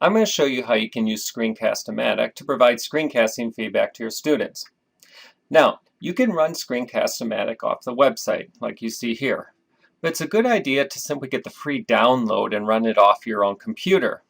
I'm going to show you how you can use Screencast-O-Matic to provide screencasting feedback to your students. Now, you can run Screencast-O-Matic off the website, like you see here. But it's a good idea to simply get the free download and run it off your own computer.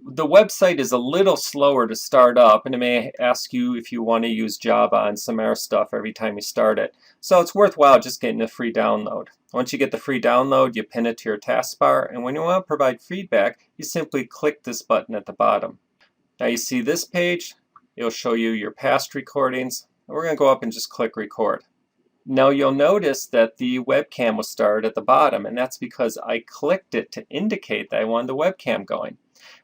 The website is a little slower to start up, and it may ask you if you want to use Java and some other stuff every time you start it. So it's worthwhile just getting a free download. Once you get the free download, you pin it to your taskbar, and when you want to provide feedback, you simply click this button at the bottom. Now you see this page, it'll show you your past recordings. We're going to go up and just click record. Now you'll notice that the webcam was started at the bottom, and that's because I clicked it to indicate that I wanted the webcam going.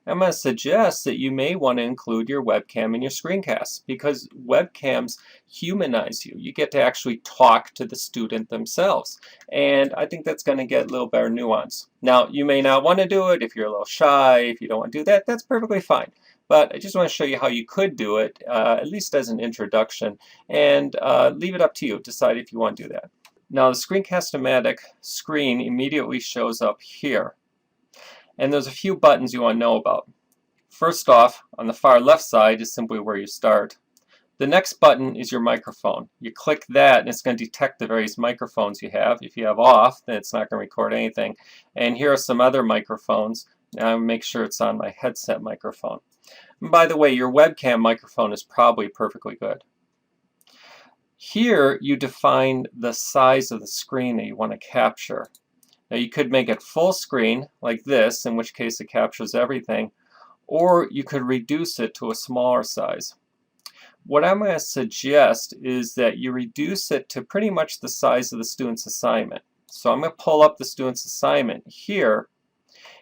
I'm going to suggest that you may want to include your webcam in your screencasts because webcams humanize you. You get to actually talk to the student themselves, and I think that's going to get a little better nuance. Now you may not want to do it if you're a little shy, if you don't want to do that, that's perfectly fine. But I just want to show you how you could do it, at least as an introduction, and leave it up to you. Decide if you want to do that. Now the Screencast-O-Matic screen immediately shows up here. And there's a few buttons you want to know about. First off, on the far left side is simply where you start. The next button is your microphone. You click that and it's going to detect the various microphones you have. If you have off, then it's not going to record anything. And here are some other microphones. Now make sure it's on my headset microphone. And by the way, your webcam microphone is probably perfectly good. Here you define the size of the screen that you want to capture. Now you could make it full screen like this, in which case it captures everything, or you could reduce it to a smaller size. What I'm going to suggest is that you reduce it to pretty much the size of the student's assignment. So I'm going to pull up the student's assignment here,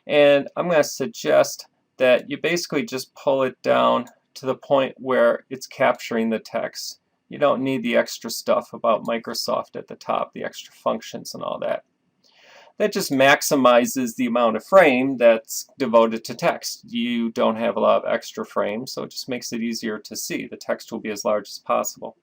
and I'm going to suggest that you basically just pull it down to the point where it's capturing the text. You don't need the extra stuff about Microsoft at the top, the extra functions and all that. That just maximizes the amount of frame that's devoted to text. You don't have a lot of extra frames, so it just makes it easier to see. The text will be as large as possible.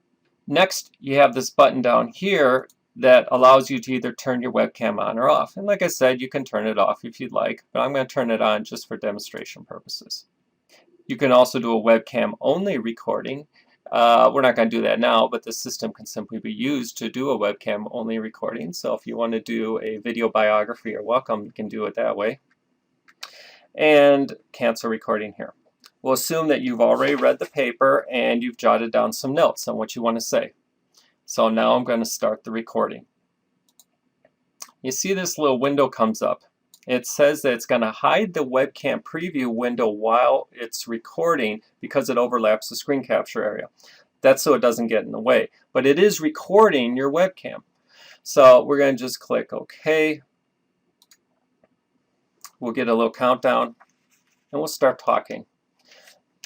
Next, you have this button down here that allows you to either turn your webcam on or off. And like I said, you can turn it off if you'd like, but I'm going to turn it on just for demonstration purposes. You can also do a webcam only recording. We're not going to do that now, but the system can simply be used to do a webcam only recording. So if you want to do a video biography or welcome, you can do it that way. And cancel recording here. We'll assume that you've already read the paper and you've jotted down some notes on what you want to say. So now I'm going to start the recording. You see this little window comes up. It says that it's going to hide the webcam preview window while it's recording because it overlaps the screen capture area. That's so it doesn't get in the way. But it is recording your webcam. So we're going to just click OK. We'll get a little countdown and we'll start talking.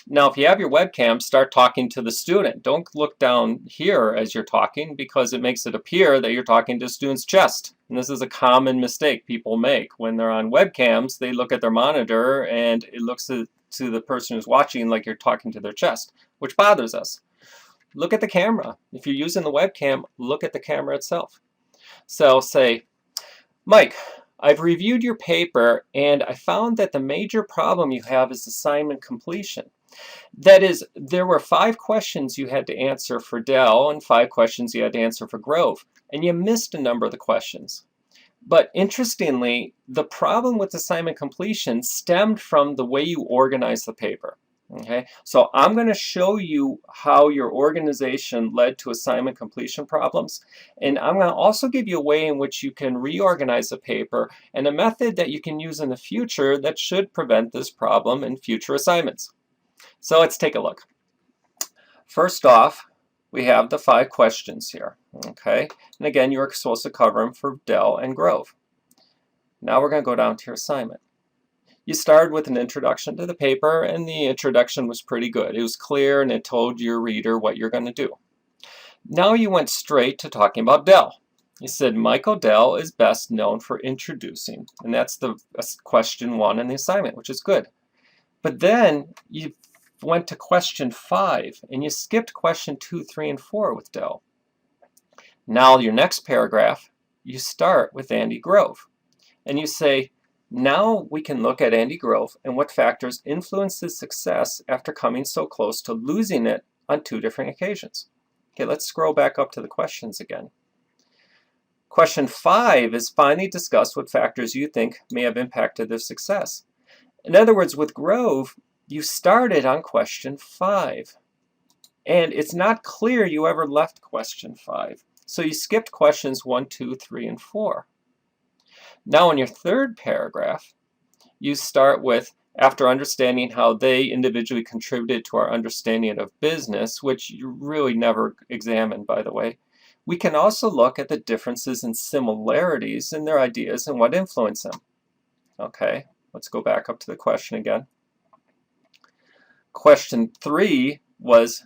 Now if you have your webcam, start talking to the student. Don't look down here as you're talking because it makes it appear that you're talking to the student's chest. And this is a common mistake people make. When they're on webcams, they look at their monitor and it looks to the person who's watching like you're talking to their chest, which bothers us. Look at the camera. If you're using the webcam, look at the camera itself. So say, Mike, I've reviewed your paper and I found that the major problem you have is assignment completion. That is, there were 5 questions you had to answer for Dell and 5 questions you had to answer for Grove, and you missed a number of the questions. But interestingly, the problem with assignment completion stemmed from the way you organize the paper. Okay, so I'm going to show you how your organization led to assignment completion problems, and I'm going to also give you a way in which you can reorganize the paper and a method that you can use in the future that should prevent this problem in future assignments. So let's take a look. First off, we have the 5 questions here. Okay, and again, you're supposed to cover them for Dell and Grove. Now we're going to go down to your assignment. You started with an introduction to the paper, and the introduction was pretty good. It was clear and it told your reader what you're going to do. Now you went straight to talking about Dell. You said Michael Dell is best known for introducing, and that's the question 1 in the assignment, which is good. But then you went to question 5 and you skipped question 2, 3, and 4 with Dell. Now your next paragraph, you start with Andy Grove and you say, Now we can look at Andy Grove and what factors influenced his success after coming so close to losing it on 2 different occasions. Okay, let's scroll back up to the questions again. Question 5 is finally discuss what factors you think may have impacted their success. In other words, with Grove, you started on question 5. And it's not clear you ever left question 5. So you skipped questions 1, 2, 3, and 4. Now in your third paragraph, you start with, after understanding how they individually contributed to our understanding of business, which you really never examined, by the way, we can also look at the differences and similarities in their ideas and what influenced them. Okay, let's go back up to the question again. Question 3 was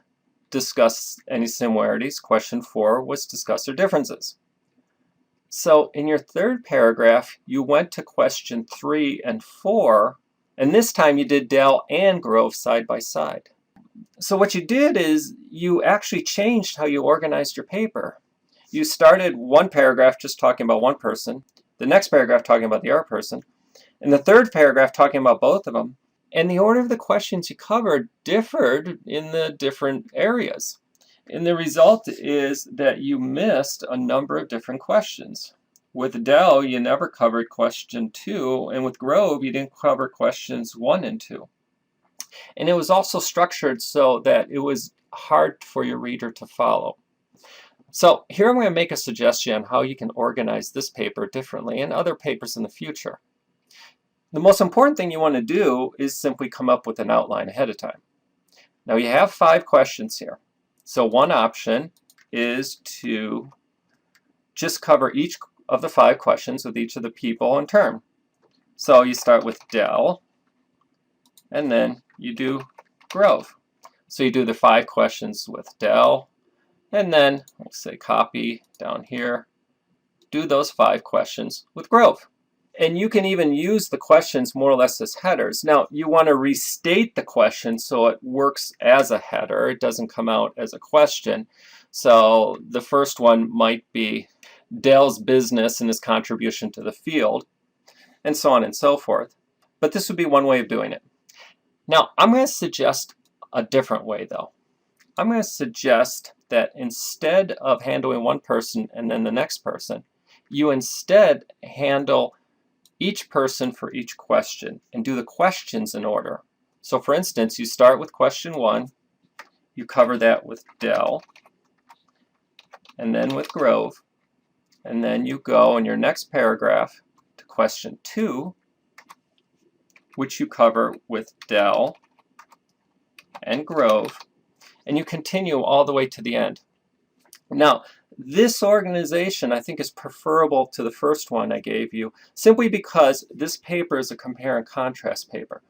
discuss any similarities. Question 4 was discuss their differences. So in your third paragraph, you went to question 3 and 4, and this time you did Dell and Grove side by side. So what you did is you actually changed how you organized your paper. You started one paragraph just talking about one person, the next paragraph talking about the other person, and the third paragraph talking about both of them. And the order of the questions you covered differed in the different areas. And the result is that you missed a number of different questions. With Dell, you never covered question 2, and with Grove, you didn't cover questions 1 and 2. And it was also structured so that it was hard for your reader to follow. So here I'm going to make a suggestion on how you can organize this paper differently and other papers in the future. The most important thing you want to do is simply come up with an outline ahead of time. Now you have 5 questions here. So one option is to just cover each of the 5 questions with each of the people in turn. So you start with Dell, and then you do Grove. So you do the 5 questions with Dell, and then we'll say copy down here, do those 5 questions with Grove. And you can even use the questions more or less as headers. Now, you want to restate the question so it works as a header. It doesn't come out as a question. So the first one might be Dell's business and his contribution to the field, and so on and so forth. But this would be one way of doing it. Now, I'm going to suggest a different way, though. I'm going to suggest that instead of handling one person and then the next person, you instead handle each person for each question and do the questions in order. So for instance, you start with question 1, you cover that with Dell, and then with Grove, and then you go in your next paragraph to question 2, which you cover with Dell and Grove, and you continue all the way to the end. Now, this organization, I think, is preferable to the first one I gave you, simply because this paper is a compare and contrast paper.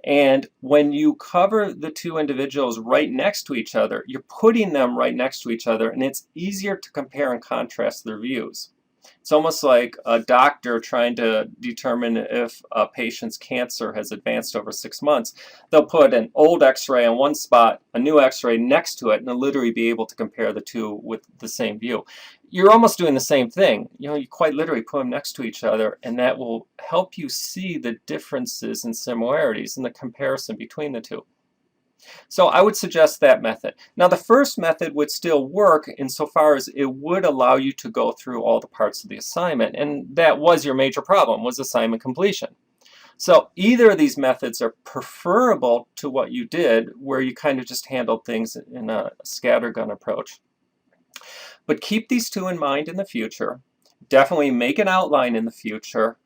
And when you cover the 2 individuals right next to each other, you're putting them right next to each other, and it's easier to compare and contrast their views. It's almost like a doctor trying to determine if a patient's cancer has advanced over 6 months. They'll put an old x-ray on one spot, a new x-ray next to it, and they'll literally be able to compare the 2 with the same view. You're almost doing the same thing. You quite literally put them next to each other, and that will help you see the differences and similarities in the comparison between the 2. So I would suggest that method. Now the first method would still work insofar as it would allow you to go through all the parts of the assignment, and that was your major problem, was assignment completion. So either of these methods are preferable to what you did, where you kind of just handled things in a scattergun approach. But keep these 2 in mind in the future. Definitely make an outline in the future,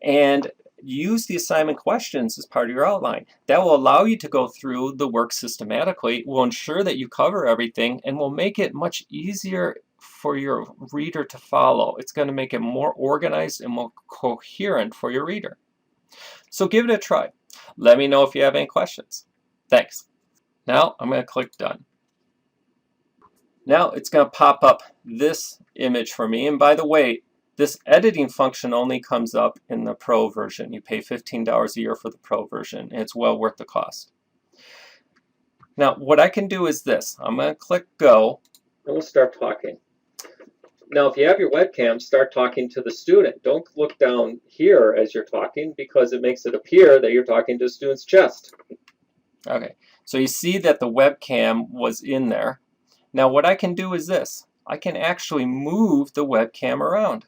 and use the assignment questions as part of your outline. That will allow you to go through the work systematically, will ensure that you cover everything, and will make it much easier for your reader to follow. It's going to make it more organized and more coherent for your reader. So give it a try. Let me know if you have any questions. Thanks. Now I'm going to click Done. Now it's going to pop up this image for me, and by the way, this editing function only comes up in the Pro version. You pay $15 a year for the Pro version, and it's well worth the cost. Now, what I can do is this. I'm going to click Go, and we'll start talking. Now, if you have your webcam, start talking to the student. Don't look down here as you're talking because it makes it appear that you're talking to the student's chest. Okay, so you see that the webcam was in there. Now what I can do is this. I can actually move the webcam around.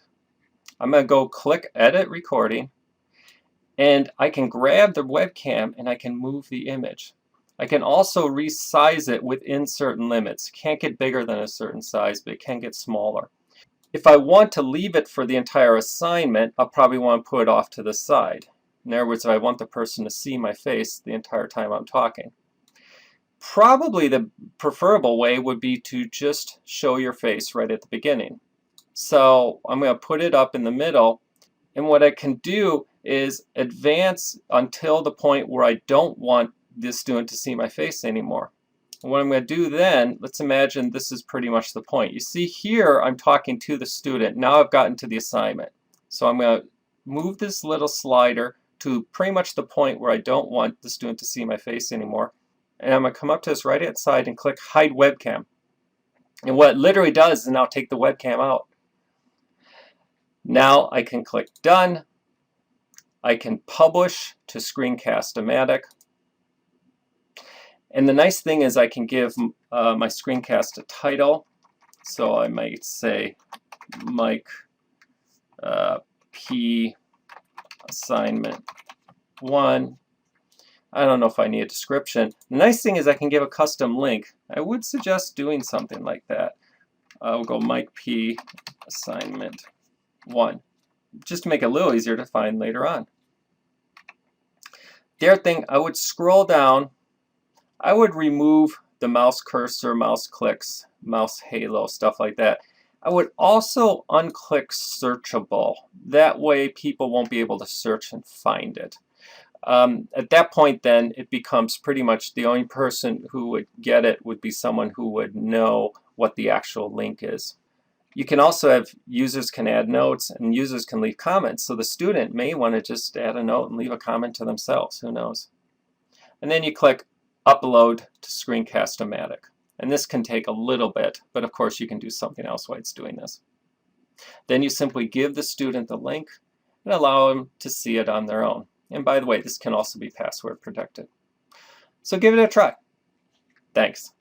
I'm going to go click Edit Recording, and I can grab the webcam and I can move the image. I can also resize it within certain limits. It can't get bigger than a certain size, but it can get smaller. If I want to leave it for the entire assignment, I'll probably want to put it off to the side. In other words, if I want the person to see my face the entire time I'm talking. Probably the preferable way would be to just show your face right at the beginning. So I'm going to put it up in the middle, and what I can do is advance until the point where I don't want this student to see my face anymore. And what I'm going to do then, let's imagine this is pretty much the point. You see here I'm talking to the student. Now I've gotten to the assignment. So I'm going to move this little slider to pretty much the point where I don't want the student to see my face anymore. And I'm going to come up to this right-hand side and click Hide Webcam. And what it literally does is now take the webcam out. Now I can click Done. I can publish to Screencast-O-Matic. And the nice thing is I can give my screencast a title. So I might say Mike P. Assignment 1. I don't know if I need a description. The nice thing is I can give a custom link. I would suggest doing something like that. We'll go Mike P. Assignment 1, just to make it a little easier to find later on. The other thing, I would scroll down. I would remove the mouse cursor, mouse clicks, mouse halo, stuff like that. I would also unclick searchable. That way people won't be able to search and find it. At that point then it becomes pretty much the only person who would get it would be someone who would know what the actual link is. You can also have users can add notes and users can leave comments. So the student may want to just add a note and leave a comment to themselves. Who knows? And then you click Upload to Screencast-O-Matic. And this can take a little bit, but of course you can do something else while it's doing this. Then you simply give the student the link and allow them to see it on their own. And by the way, this can also be password protected. So give it a try. Thanks.